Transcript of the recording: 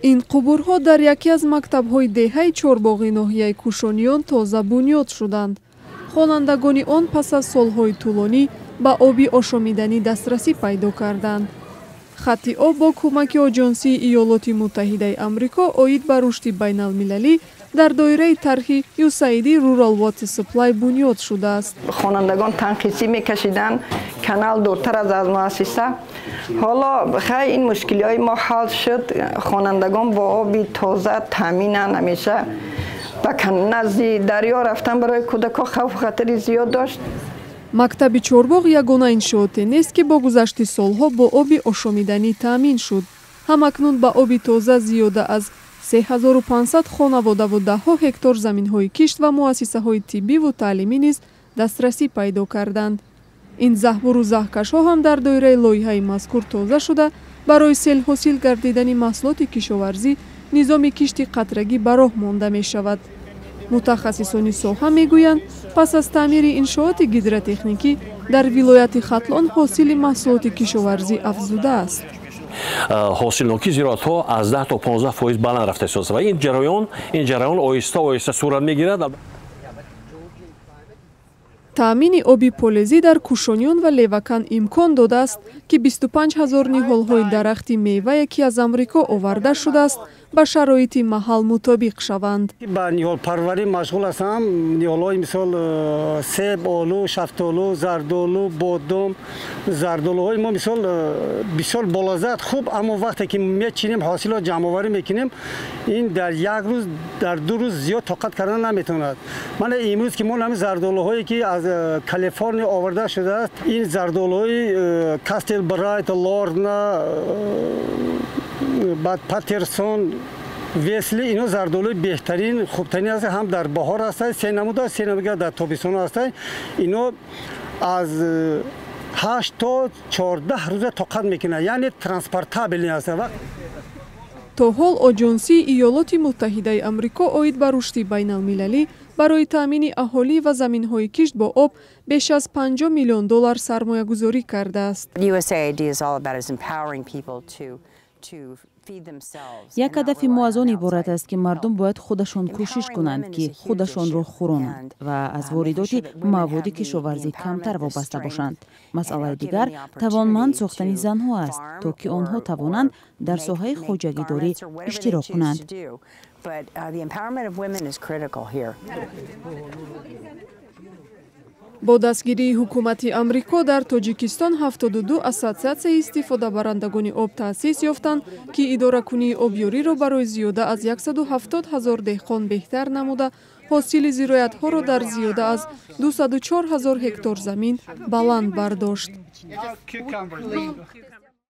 ин қубурҳо дар яке аз мактабҳои деҳаи чорбоғи ноҳияи кушониён тоза бунёд шуданд. хонандагони он пас аз солҳои тӯлонӣ ба оби ошомиданӣ дастрасӣ пайдо карданд. хатти об бо кӯмаки оҷонсии иёлоти муттаҳидаи амрико оид ба рушди байналмилалӣ дар доираи тарҳи USAID Rural Water Supply бунёд шудааст. хонандагон танқисӣ мекашиданд, канал дуртар аз муассиса. ҳоло хай ин мушкилиҳои мо ҳал шуд. хонандагон бо оби тоза таъминанд. ҳамеша ба назди дарё рафтан барои кӯдакон хавфу хатари зиёд дошт. мактаби чорбоғ ягона иншооте нест ки бо гузашти солҳо бо оби ошомиданӣ таъмин шуд. ҳамакнун ба оби тоза зиёда аз 3500 хонавода ва даҳҳо ҳектор заминҳои кишт ва муассисаҳои тиббиву таълимӣ низ дастрасӣ пайдо карданд. ин заҳбуру заҳкашҳо ҳам дар доираи лоиҳаи мазкур тоза шуда барои селҳосил гардидани маҳсулоти кишоварзӣ низоми кишти қатрагӣ ба роҳ монда мешавад. мутахассисони соҳа мегӯянд пас аз таъмири иншооти гидротехникӣ дар вилояти хатлон ҳосили маҳсулоти кишоварзӣ афзудааст. ҳосилноки зироатҳо аз 10 то 15% баланд рафта ҳисоб ва ин ҷараён оҳиста оҳиста сурат мегирад. таъмини оби полезӣ дар кушониён ва левакан имкон додааст ки 25 000 ниҳолҳои дарахти мевае ки аз амрико оварда шудааст ба шароити маҳал мутобиқ шаванд. ба ниҳолпарварӣ машғул ҳастам. ниҳолҳои мисол себ, олу, шафтолу, зардолу, бодом, зардолуҳои мо мисол бисёр болазад хуб, аммо вақте ки мечинем ҳосилот ҷамъоварӣ мекунем, ин дар як рӯз, дар ду рӯз зиёд тоқат кардан наметавонад. мана имрӯз ки мо ҳамин зардолуҳое ки аз Калифорния оварда шудааст, ин зардолуҳои Кастел Брайт, Лорна, баъд Патерсон, Весли, ино зардолуи беҳтарин, хубтарин аст. ҳам дар баҳор ҳастанд, се намуда дар тобистон ҳастанд. ино аз 8 то 14 рӯза тоқат мекунад, яъне транспортабелӣ аст. то ҳол оҷонсии иёлоти муттаҳидаи амрико оид ба рушди байналмилалӣ барои таъмини аҳолӣ ва заминҳои кишт бо об беш аз $50 миллион сармоягузорӣ кардааст. як ҳадафи мо аз он иборат аст ки мардум бояд худашон кӯшиш кунанд ки худашонро хӯронанд ва аз воридоти маводи кишоварзӣ камтар вобаста бошанд. масъалаи дигар тавонманд сохтани занҳо аст, то ки онҳо тавонанд дар соҳаи хоҷагидорӣ иштирок кунанд. бо дастгирии ҳукумати амрико дар тоҷикистон 72 ассотсиатсияи истифодабарандагони об таъсис ёфтанд ки идоракунии обёриро барои зиёда аз 170 000 деҳқон беҳтар намуда ҳосили зироятҳоро дар зиёда аз 204 000 ҳектор замин баланд бардошт.